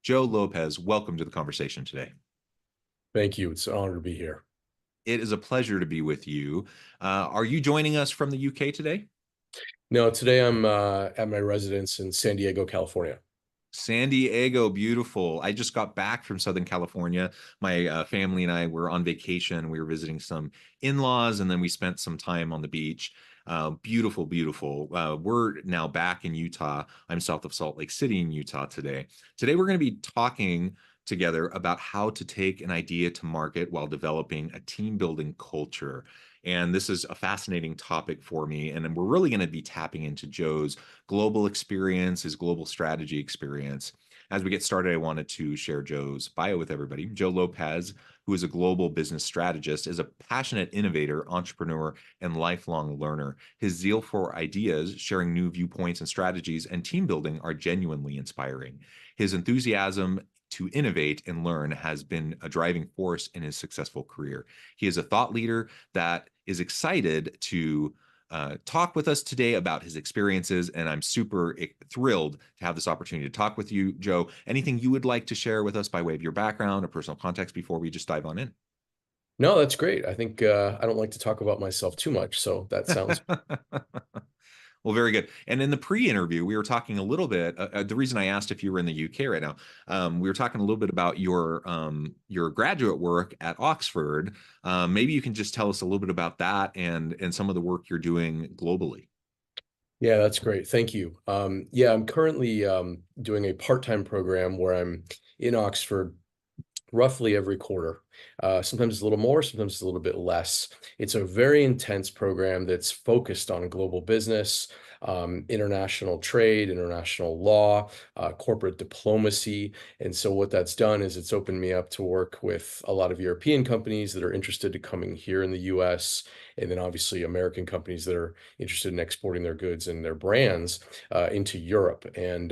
Joe Lopez, welcome to the conversation today. Thank you. It's an honor to be here. It is a pleasure to be with you. Are you joining us from the UK today? No, today I'm at my residence in San Diego, California. San Diego, beautiful. I just got back from Southern California. My family and I were on vacation. We were visiting some in-laws, and then we spent some time on the beach. Beautiful, beautiful. We're now back in Utah. I'm south of Salt Lake City in Utah today. Today, we're going to be talking together about how to take an idea to market while developing a team building culture. And this is a fascinating topic for me. And we're really going to be tapping into Joe's global experience, his global strategy experience. As we get started, I wanted to share Joe's bio with everybody. Joe Lopez, who is a global business strategist, is a passionate innovator, entrepreneur, and lifelong learner. His zeal for ideas, sharing new viewpoints and strategies, and team building are genuinely inspiring. His enthusiasm to innovate and learn has been a driving force in his successful career. He is a thought leader that is excited to talk with us today about his experiences, and I'm super thrilled to have this opportunity to talk with you, Joe. Anything you would like to share with us by way of your background or personal context before we just dive on in? No, that's great. I think I don't like to talk about myself too much, so that sounds. Well, very good. And in the pre-interview, we were talking a little bit. The reason I asked if you were in the UK right now, we were talking a little bit about your graduate work at Oxford. Maybe you can just tell us a little bit about that and some of the work you're doing globally. Yeah, that's great. Thank you. Yeah, I'm currently doing a part-time program where I'm in Oxford roughly every quarter. Sometimes it's a little more, sometimes it's a little bit less. It's a very intense program that's focused on global business, international trade, international law, corporate diplomacy. And so what that's done is it's opened me up to work with a lot of European companies that are interested in coming here in the US, and then obviously American companies that are interested in exporting their goods and their brands into Europe. And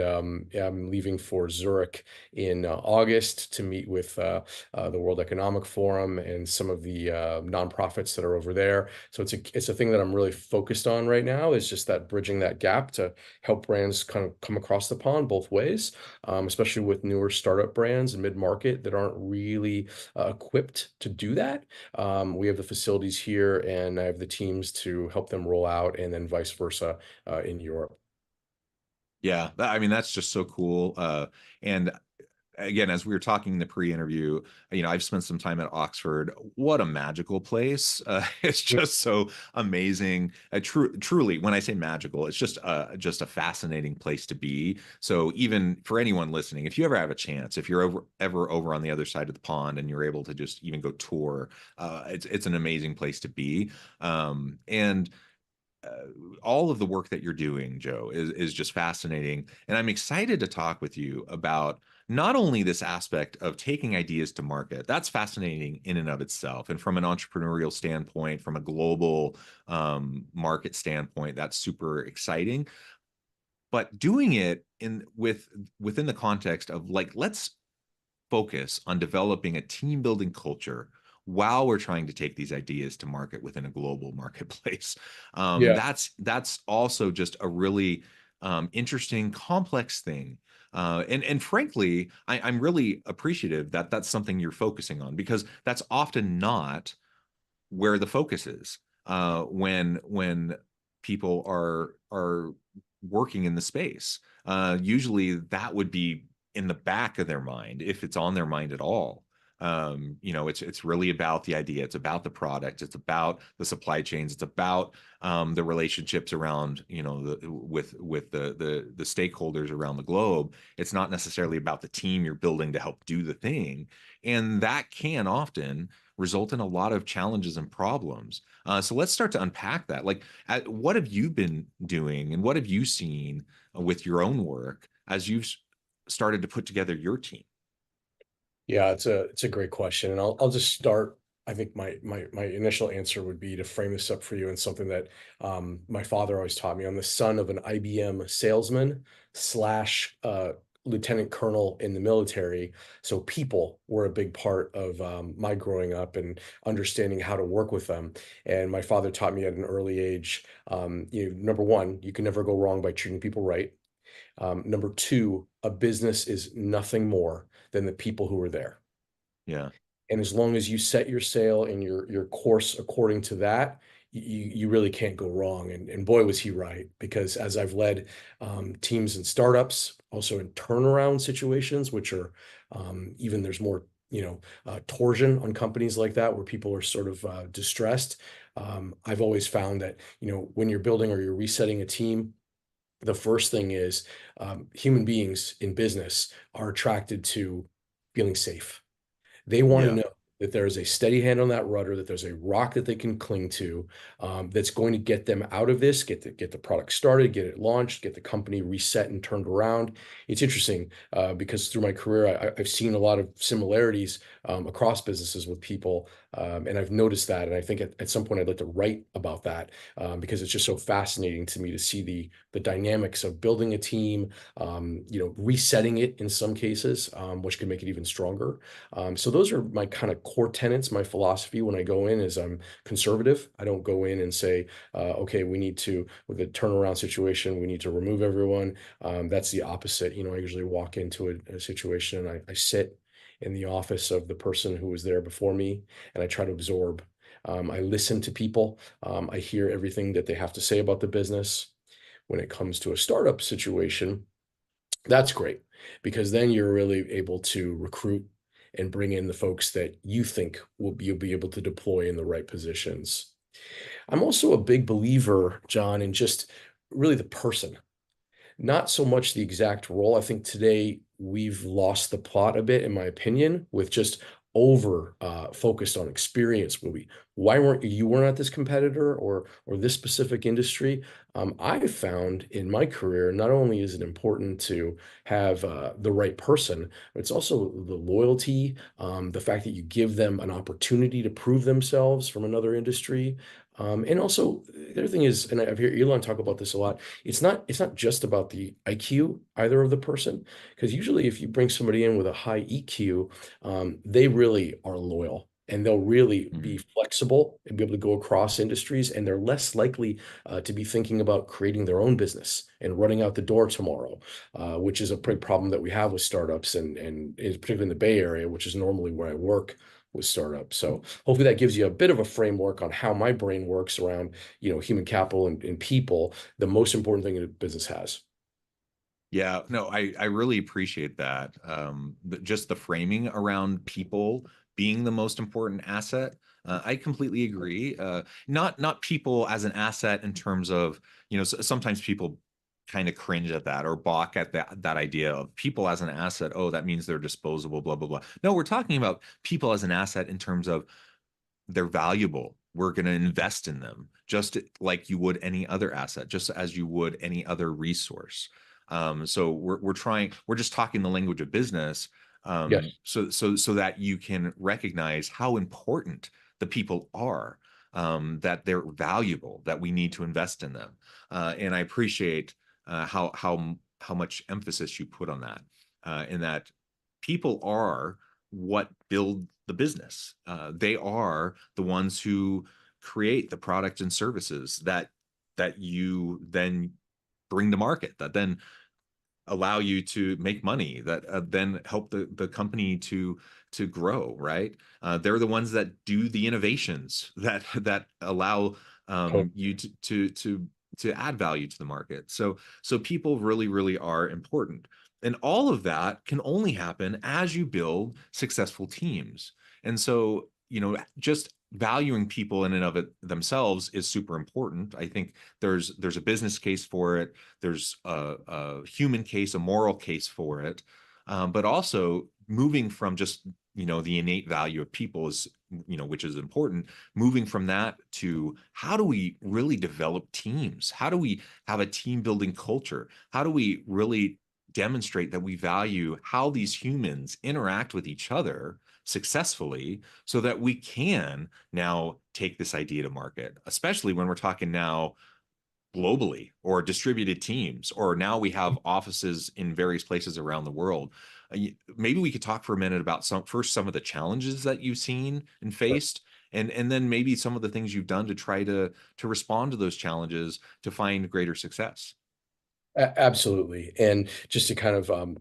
yeah, I'm leaving for Zurich in August to meet with the World Economic Forum and some of the nonprofits that are over there. So it's a thing that I'm really focused on right now, is just that bridging that gap to help brands kind of come across the pond both ways, especially with newer startup brands and mid-market that aren't really equipped to do that. We have the facilities here, and I have the teams to help them roll out, and then vice versa in Europe. Yeah, I mean that's just so cool. And again, as we were talking in the pre-interview, I've spent some time at Oxford. What a magical place! It's just so amazing. Truly, when I say magical, it's just a fascinating place to be. So even for anyone listening, if you ever have a chance, if you're ever over on the other side of the pond and you're able to just even go tour, it's an amazing place to be. And all of the work that you're doing, Joe, is just fascinating. And I'm excited to talk with you about not only this aspect of taking ideas to market, that's fascinating in and of itself. And from an entrepreneurial standpoint, from a global market standpoint, that's super exciting. But doing it within the context of like, let's focus on developing a team building culture while we're trying to take these ideas to market within a global marketplace. Yeah. That's also just a really interesting, complex thing. And frankly, I'm really appreciative that that's something you're focusing on because that's often not where the focus is when people are working in the space. Usually, that would be in the back of their mind if it's on their mind at all. It's really about the idea. It's about the product. It's about the supply chains. It's about the relationships around with the stakeholders around the globe. It's not necessarily about the team you're building to help do the thing, and that can often result in a lot of challenges and problems. So let's start to unpack that. Like, what have you been doing, and what have you seen with your own work as you've started to put together your team? Yeah, it's a great question, and I'll just start. I think my initial answer would be to frame this up for you in something that my father always taught me. I'm the son of an IBM salesman slash lieutenant colonel in the military, so people were a big part of my growing up and understanding how to work with them. And my father taught me at an early age, number one, you can never go wrong by treating people right. Number two, a business is nothing more than the people who are there. Yeah. And as long as you set your sail and your course according to that, you really can't go wrong. And boy, was he right, because as I've led teams in startups, also in turnaround situations, which are even there's more, torsion on companies like that where people are sort of distressed. I've always found that, when you're building or you're resetting a team, the first thing is human beings in business are attracted to feeling safe. They want to Yeah. know that there is a steady hand on that rudder, that there's a rock that they can cling to, that's going to get them out of this, get the product started, get it launched, get the company reset and turned around. It's interesting because through my career, I've seen a lot of similarities across businesses with people, and I've noticed that. And I think at some point I'd like to write about that because it's just so fascinating to me to see the dynamics of building a team, resetting it in some cases, which can make it even stronger. So those are my kind of core tenets. My philosophy when I go in is I'm conservative. I don't go in and say, okay, with a turnaround situation, we need to remove everyone. That's the opposite. I usually walk into a situation and I sit in the office of the person who was there before me and I try to absorb. I listen to people. I hear everything that they have to say about the business. When it comes to a startup situation, that's great because then you're really able to recruit and bring in the folks that you think you'll be able to deploy in the right positions. I'm also a big believer, John, in just really the person, not so much the exact role. I think today we've lost the plot a bit, in my opinion, with just over focused on experience. Why weren't you weren't at this competitor or this specific industry? I've found in my career, not only is it important to have the right person, but it's also the loyalty, the fact that you give them an opportunity to prove themselves from another industry. And also, the other thing is, and I've heard Elon talk about this a lot, it's not just about the IQ either of the person, because usually if you bring somebody in with a high EQ, they really are loyal and they'll really be Mhm. flexible and be able to go across industries, and they're less likely to be thinking about creating their own business and running out the door tomorrow, which is a big problem that we have with startups and particularly in the Bay Area, which is normally where I work with startups. So hopefully that gives you a bit of a framework on how my brain works around, human capital and people, the most important thing a business has. Yeah, no, I really appreciate that. Just the framing around people being the most important asset. I completely agree. Not people as an asset in terms of, sometimes people kind of cringe at that or balk at that idea of people as an asset. Oh, that means they're disposable, blah, blah, blah. No, we're talking about people as an asset in terms of they're valuable. We're going to invest in them just like you would any other asset, just as you would any other resource. So we're just talking the language of business, Yes. so that you can recognize how important the people are, that they're valuable, that we need to invest in them. And I appreciate how much emphasis you put on that, in that people are what build the business. They are the ones who create the products and services that you then bring to market, that then allow you to make money, that then help the company to grow, right? They're the ones that do the innovations that allow you to add value to the market. So people really are important. And all of that can only happen as you build successful teams. And so, just valuing people in and of it themselves is super important. I think there's a business case for it, there's a human case, a moral case for it, but also moving from just the innate value of people is, which is important. Moving from that to how do we really develop teams? How do we have a team building culture? How do we really demonstrate that we value how these humans interact with each other successfully so that we can now take this idea to market, especially when we're talking now globally or distributed teams, or now we have offices in various places around the world. Maybe we could talk for a minute about some of the challenges that you've seen and faced, and then maybe some of the things you've done to try to respond to those challenges to find greater success. Absolutely. And just to kind of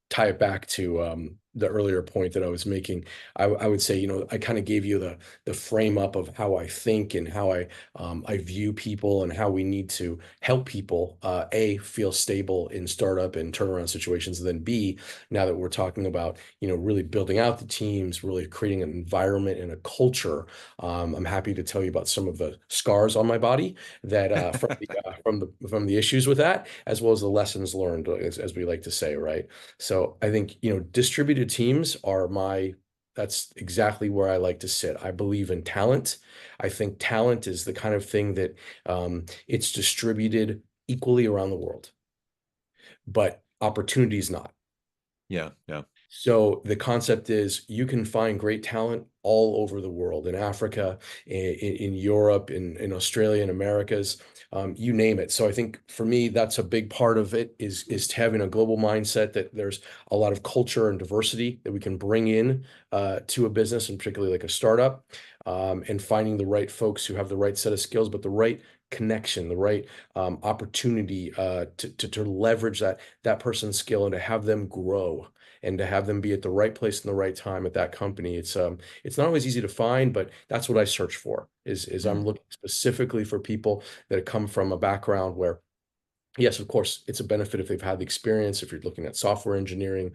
tie it back to the earlier point that I was making, I would say, I kind of gave you the frame up of how I think and how I view people and how we need to help people, A, feel stable in startup and turnaround situations, and then B, now that we're talking about, really building out the teams, really creating an environment and a culture, I'm happy to tell you about some of the scars on my body that from the issues with that, as well as the lessons learned, as we like to say, right? So I think, distributed teams are that's exactly where I like to sit. I believe in talent. I think talent is the kind of thing that it's distributed equally around the world, but opportunity is not. Yeah, yeah. So the concept is you can find great talent all over the world, in Africa, in Europe, in Australia, in Americas, you name it. So I think for me, that's a big part of it is having a global mindset that there's a lot of culture and diversity that we can bring in to a business, and particularly like a startup, and finding the right folks who have the right set of skills, but the right connection, the right opportunity to leverage that person's skill and to have them grow and to have them be at the right place in the right time at that company. It's not always easy to find, but that's what I search for is I'm Mm. looking specifically for people that come from a background where, yes, of course, it's a benefit if they've had the experience. If you're looking at software engineering,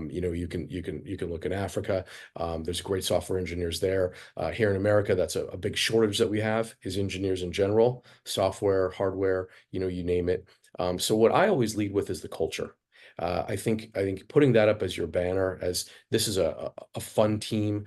you can look in Africa. There's great software engineers there. Here in America, that's a big shortage that we have is engineers in general, software, hardware, you name it. So what I always lead with is the culture. I think putting that up as your banner, as this is a fun team.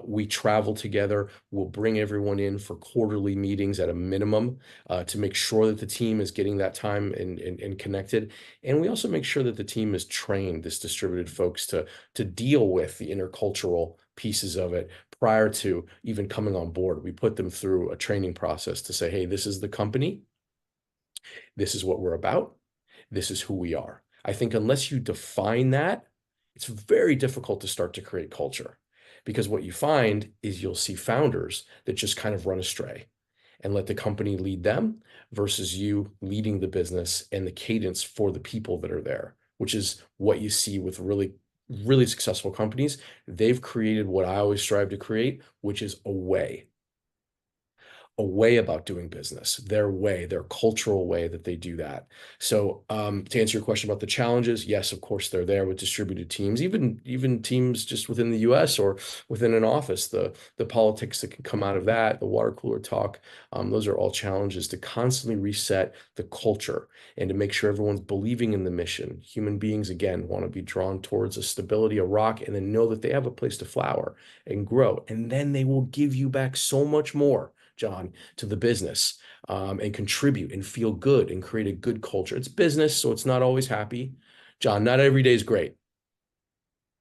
We travel together. We'll bring everyone in for quarterly meetings at a minimum to make sure that the team is getting that time and connected. And we also make sure that the team is trained, this distributed folks, to deal with the intercultural pieces of it prior to even coming on board. We put them through a training process to say, hey, this is the company, this is what we're about, this is who we are. I think unless you define that, it's very difficult to start to create culture because what you find is you'll see founders that just kind of run astray and let the company lead them versus you leading the business and the cadence for the people that are there, which is what you see with really, really successful companies. They've created what I always strive to create, which is a way about doing business, their way, their cultural way that they do that. So, to answer your question about the challenges, yes, of course, they're there with distributed teams, even teams just within the U.S. or within an office. The politics that can come out of that, the water cooler talk, those are all challenges to constantly reset the culture and to make sure everyone's believing in the mission. Human beings, again, want to be drawn towards a stability, a rock, and then know that they have a place to flower and grow, and then they will give you back so much more, John, to the business, and contribute and feel good and create a good culture. It's business, so it's not always happy. John, not every day is great.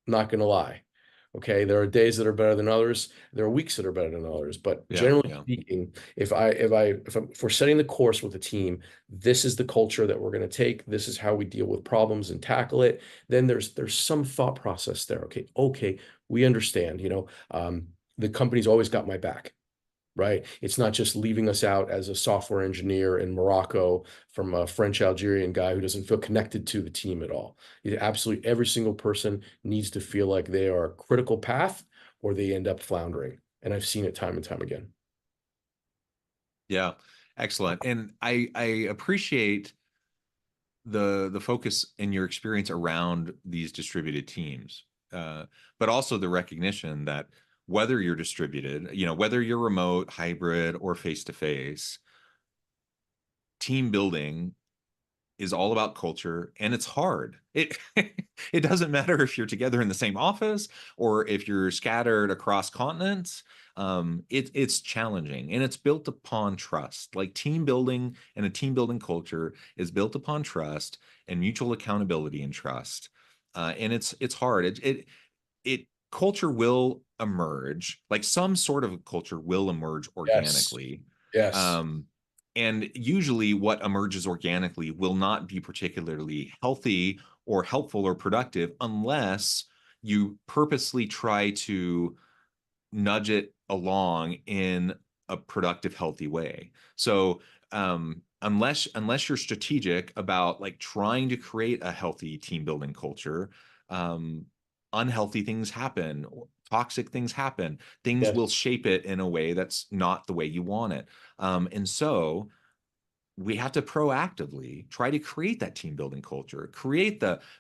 I'm not going to lie. Okay, there are days that are better than others. There are weeks that are better than others. But Yeah, generally yeah. speaking, if we're setting the course with a team, this is the culture that we're going to take. This is how we deal with problems and tackle it. Then there's some thought process there. Okay, we understand. The company's always got my back, right? It's not just leaving us out as a software engineer in Morocco from a French Algerian guy who doesn't feel connected to the team at all. Absolutely every single person needs to feel like they are a critical path or they end up floundering. And I've seen it time and time again. Yeah. Excellent. And I appreciate the focus in your experience around these distributed teams, but also the recognition that whether you're distributed, whether you're remote, hybrid, or face to face, team building is all about culture and it's hard. It doesn't matter if you're together in the same office or if you're scattered across continents. It's challenging and it's built upon trust. Like team building and a team building culture is built upon trust and mutual accountability and trust. And it's hard. It culture will emerge, like some sort of culture will emerge Yes. organically. Yes. Um, and usually, what emerges organically will not be particularly healthy or helpful or productive unless you purposely try to nudge it along in a productive, healthy way. So, unless you're strategic about like trying to create a healthy team building culture, um, unhealthy things happen, toxic things happen, things Yes. will shape it in a way that's not the way you want it. And so we have to proactively try to create that team building culture,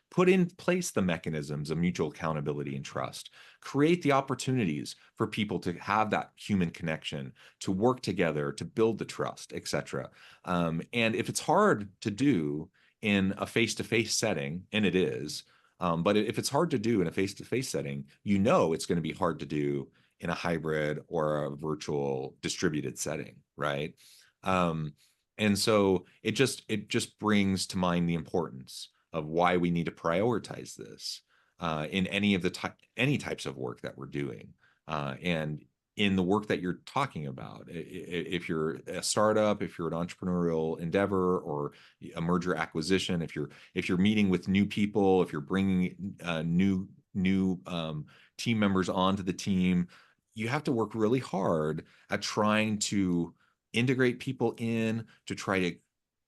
put in place the mechanisms of mutual accountability and trust, create the opportunities for people to have that human connection, to work together, to build the trust, etc. And if it's hard to do in a face-to-face setting, and it is, but if it's hard to do in a face-to-face setting, you know it's going to be hard to do in a hybrid or a virtual distributed setting, right? Um, and so it just brings to mind the importance of why we need to prioritize this in any types of work that we're doing. And in the work that you're talking about, if you're a startup, if you're an entrepreneurial endeavor or a merger acquisition, if you're meeting with new people, if you're bringing new team members onto the team, you have to work really hard at trying to integrate people in, to try to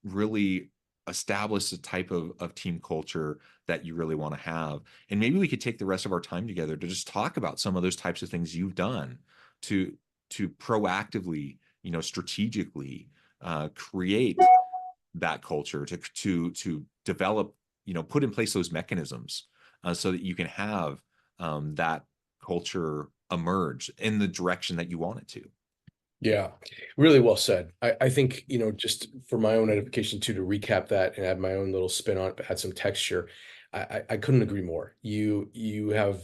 really establish the type of team culture that you really want to have. And maybe we could take the rest of our time together to just talk about some of those types of things you've done to proactively, strategically create that culture, to develop, put in place those mechanisms so that you can have that culture emerge in the direction that you want it to. Yeah, really well said. I think, just for my own edification too, to recap that and add my own little spin on it, add some texture. I couldn't agree more. You have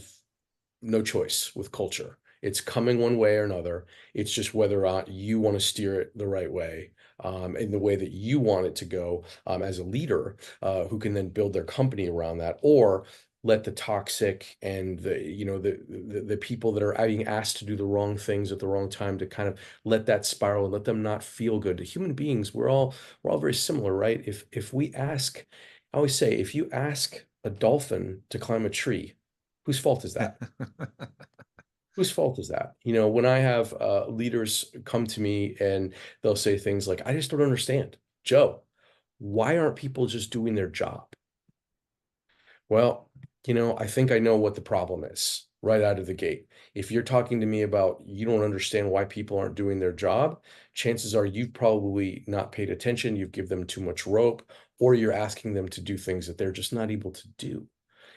no choice with culture. It's coming one way or another. It's just whether or not you want to steer it the right way, in the way that you want it to go, as a leader, who can then build their company around that, or let the toxic and the people that are being asked to do the wrong things at the wrong time, to kind of let that spiral and let them not feel good. To human beings, we're all very similar, right? If we ask, I always say, if you ask a dolphin to climb a tree, whose fault is that? Whose fault is that? When I have leaders come to me and they'll say things like, I just don't understand, Joe, why aren't people just doing their job? Well, I think I know what the problem is right out of the gate. If you're talking to me about you don't understand why people aren't doing their job, chances are you've probably not paid attention, you've given them too much rope, or you're asking them to do things that they're just not able to do,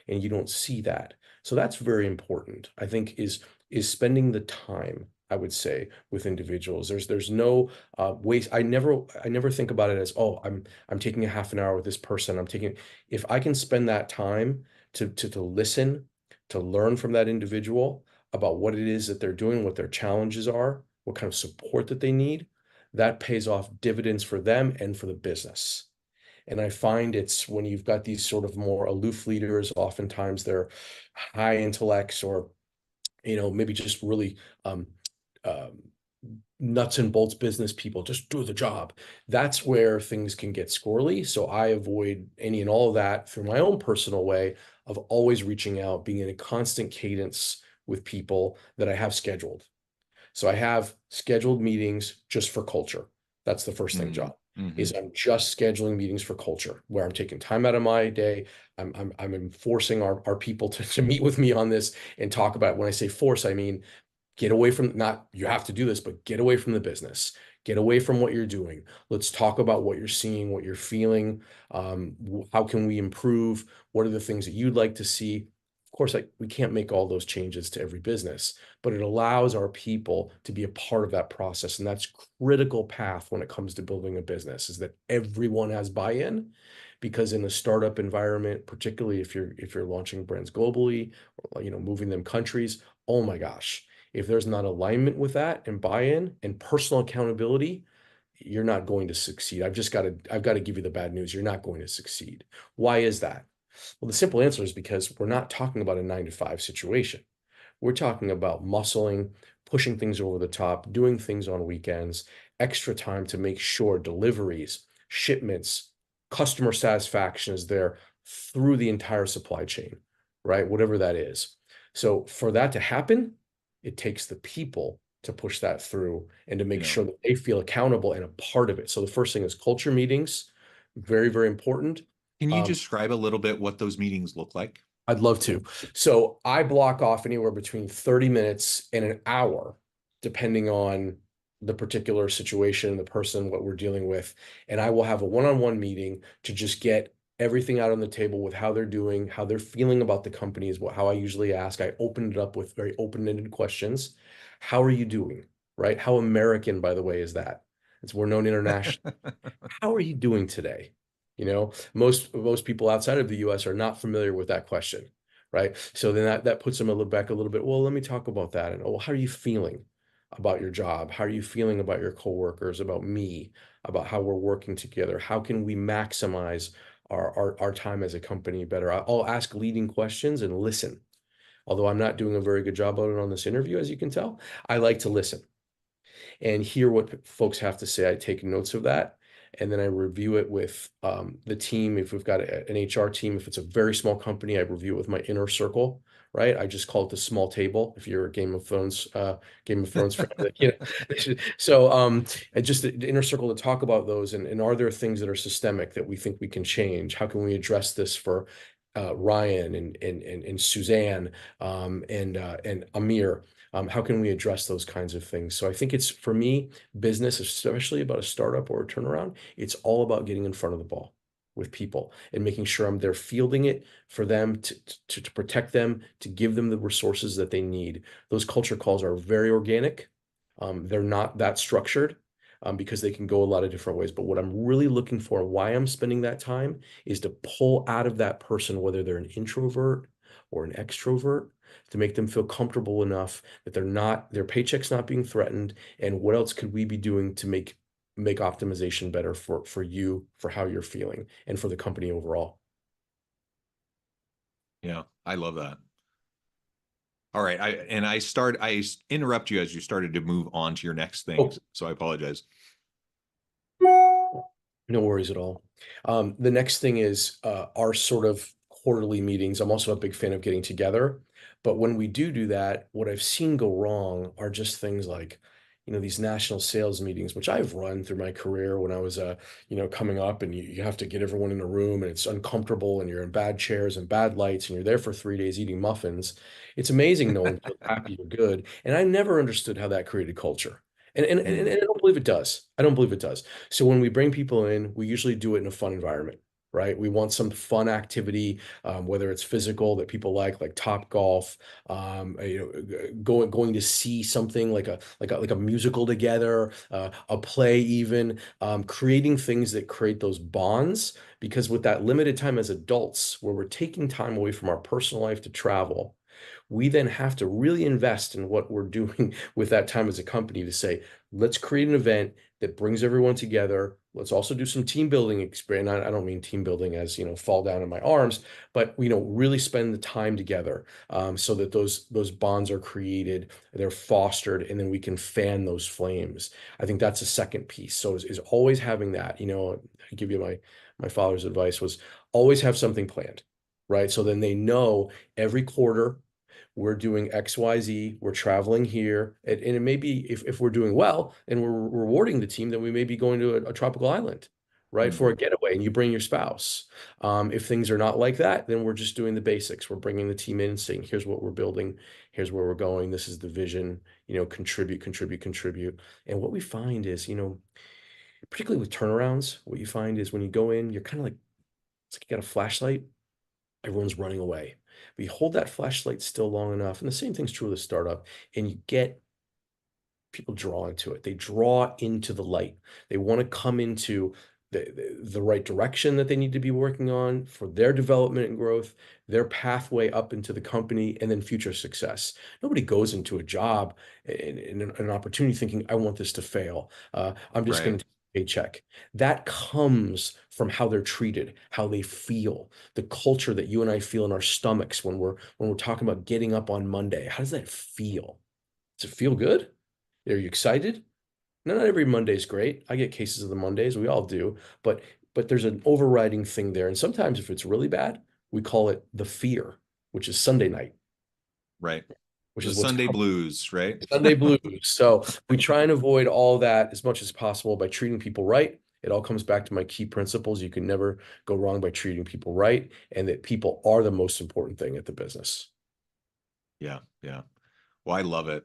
and you don't see that. So that's very important, I think, is spending the time, I would say, with individuals. There's no waste. I never think about it as, oh, I'm taking a half an hour with this person. If I can spend that time to listen, to learn from that individual about what it is that they're doing, what their challenges are, what kind of support that they need, that pays off dividends for them and for the business. And I find it's when you've got these sort of more aloof leaders, oftentimes they're high intellects, or, maybe just really um, um, nuts and bolts business people, just do the job. That's where things can get squirrely. So I avoid any and all of that through my own personal way of always reaching out, being in a constant cadence with people that I have scheduled. So I have scheduled meetings just for culture. That's the first thing, Mm, John, is mhm. I'm just scheduling meetings for culture where I'm taking time out of my day. I'm enforcing our people to meet with me on this and talk about, when I say force, I mean, get away from, not you have to do this, but get away from the business. Get away from what you're doing. Let's talk about what you're seeing, what you're feeling. How can we improve? What are the things that you'd like to see? Of course, we can't make all those changes to every business, but it allows our people to be a part of that process. And that's critical path when it comes to building a business, is that everyone has buy-in. Because in a startup environment, particularly if you're launching brands globally, or, moving them countries, oh my gosh, if there's not alignment with that and buy-in and personal accountability, you're not going to succeed. I've got to give you the bad news. You're not going to succeed. Why is that? Well, the simple answer is because we're not talking about a 9 to 5 situation. We're talking about muscling, pushing things over the top, doing things on weekends, extra time to make sure deliveries, shipments, customer satisfaction is there through the entire supply chain, right? Whatever that is. So for that to happen, it takes the people to push that through and to make Yeah. sure that they feel accountable and a part of it. So the first thing is culture meetings, very, very important. Can you Um, describe a little bit what those meetings look like? I'd love to. So I block off anywhere between 30 minutes and an hour, depending on the particular situation, the person, what we're dealing with. And I will have a one-on-one meeting to just get everything out on the table with how they're doing, how they're feeling about the company is how I usually ask. I open it up with very open-ended questions. How are you doing? Right? How American, by the way, is that? We're known internationally. How are you doing today? Most people outside of the US are not familiar with that question, right? So then that puts them a little back a little bit. Well, let me talk about that. And oh, how are you feeling about your job? How are you feeling about your coworkers, about me, about how we're working together? How can we maximize our time as a company better? I'll ask leading questions and listen. Although I'm not doing a very good job of it on this interview, as you can tell, I like to listen and hear what folks have to say. I take notes of that, and then I review it with the team. If we've got an HR team, if it's a very small company, I review it with my inner circle. Right, I just call it the small table. If you're a Game of Thrones fan, So, and just the inner circle to talk about those, and are there things that are systemic that we think we can change? How can we address this for Ryan and Suzanne and Amir? How can we address those kinds of things? So I think it's, for me, business, especially about a startup or a turnaround, it's all about getting in front of the ball with people and making sure I'm there fielding it for them to protect them, to give them the resources that they need. Those culture calls are very organic. They're not that structured. Because they can go a lot of different ways. But what I'm really looking for, why I'm spending that time, is to pull out of that person, whether they're an introvert or an extrovert, to make them feel comfortable enough that their paycheck's not being threatened. And what else could we be doing to make optimization better for you, for how you're feeling, and for the company overall? Yeah, I love that. All right, I interrupt you as you started to move on to your next thing, Oh, so I apologize. no worries at all. The next thing is our sort of quarterly meetings. I'm also a big fan of getting together, but when we do that, what I've seen go wrong are just things like, these national sales meetings, which I've run through my career when I was, coming up, and you have to get everyone in a room, and it's uncomfortable, and you're in bad chairs and bad lights, and you're there for 3 days eating muffins. It's amazing no one feels happy or good, and I never understood how that created culture. And Mm, I don't believe it does. I don't believe it does. So when we bring people in, we usually do it in a fun environment, right? We want some fun activity, whether it's physical that people like Top Golf, going to see something like a musical together, a play even, creating things that create those bonds. Because with that limited time as adults, where we're taking time away from our personal life to travel, we then have to really invest in what we're doing with that time as a company to say, let's create an event that brings everyone together. Let's also do some team building experience. I don't mean team building as, fall down in my arms, but, really spend the time together, so that those bonds are created, they're fostered, and then we can fan those flames. I think that's a second piece. So is always having that, I give you my father's advice was always have something planned, right? So then they know every quarter we're doing XYZ, we're traveling here. And it may be, if we're doing well and we're rewarding the team, then we may be going to a tropical island, right, for a mhm. getaway, and you bring your spouse. If things are not like that, then we're just doing the basics. We're bringing the team in and saying, here's what we're building, here's where we're going, this is the vision, contribute, contribute, contribute. And what we find is, particularly with turnarounds, what you find is when you go in, you're kind of like, it's like you got a flashlight, everyone's running away. But you hold that flashlight still long enough, and the same thing's true with a startup, and you get people draw into it. They draw into the light. They want to come into the right direction that they need to be working on for their development and growth, their pathway up into the company, and then future success. Nobody goes into a job and an opportunity thinking, I want this to fail. I'm just Right. going to take a paycheck. That comes from how they're treated, how they feel, the culture that you and I feel in our stomachs when we're talking about getting up on Monday. How does that feel? Does it feel good? Are you excited? No, not every Monday's great. I get cases of the Mondays. We all do. But there's an overriding thing there. And sometimes if it's really bad, we call it the fear, which is Sunday night. Right. which The is what's Sunday coming. blues, right? Sunday blues. So we try and avoid all that as much as possible by treating people right. It all comes back to my key principles. You can never go wrong by treating people right, and that people are the most important thing at the business. Yeah, yeah. Well, I love it.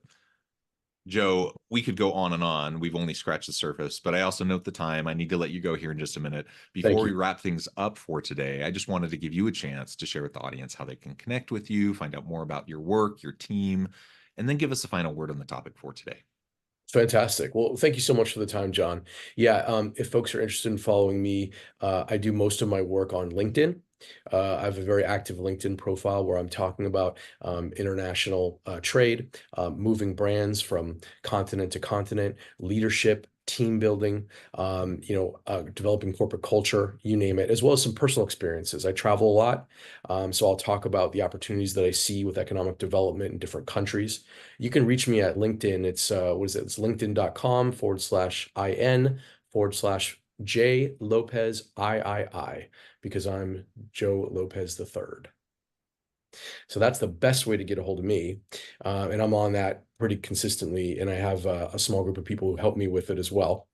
Joe, we could go on and on. We've only scratched the surface, but I also note the time. I need to let you go here in just a minute. Thank Before we you. wrap things up for today, I just wanted to give you a chance to share with the audience how they can connect with you, find out more about your work, your team, and then give us a final word on the topic for today. Fantastic. Well, thank you so much for the time, John. Yeah, if folks are interested in following me, I do most of my work on LinkedIn. I have a very active LinkedIn profile where I'm talking about international trade, moving brands from continent to continent, leadership, team building, developing corporate culture, you name it, as well as some personal experiences. I travel a lot, so I'll talk about the opportunities that I see with economic development in different countries. You can reach me at LinkedIn. It's what is it? It's linkedin.com/IN/J Lopez III, because I'm Joe Lopez the third. So that's the best way to get a hold of me. And I'm on that pretty consistently. And I have a small group of people who help me with it as well.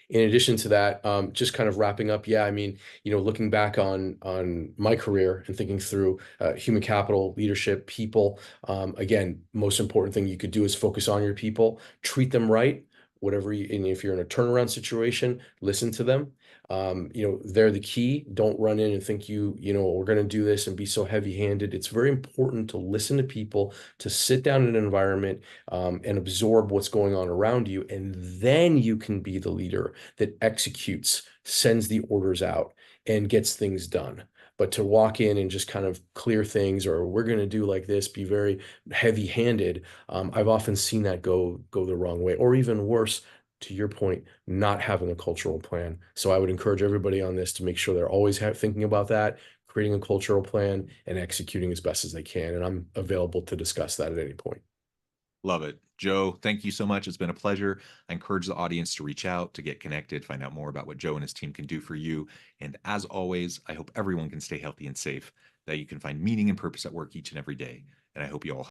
In addition to that, just kind of wrapping up, yeah, I mean, looking back on my career and thinking through human capital, leadership, people, again, most important thing you could do is focus on your people, treat them right, whatever you, and if you're in a turnaround situation, listen to them. They're the key. Don't run in and think we're going to do this and be so heavy-handed. It's very important to listen to people, to sit down in an environment and absorb what's going on around you, and then you can be the leader that executes, sends the orders out, and gets things done. But to walk in and just kind of clear things, or we're going to do like this, be very heavy-handed, I've often seen that go the wrong way, or even worse, to your point, not having a cultural plan. So I would encourage everybody on this to make sure they're always thinking about that, creating a cultural plan, and executing as best as they can. And I'm available to discuss that at any point. Love it. Joe, thank you so much. It's been a pleasure. I encourage the audience to reach out, to get connected, find out more about what Joe and his team can do for you. And as always, I hope everyone can stay healthy and safe, that you can find meaning and purpose at work each and every day. And I hope you all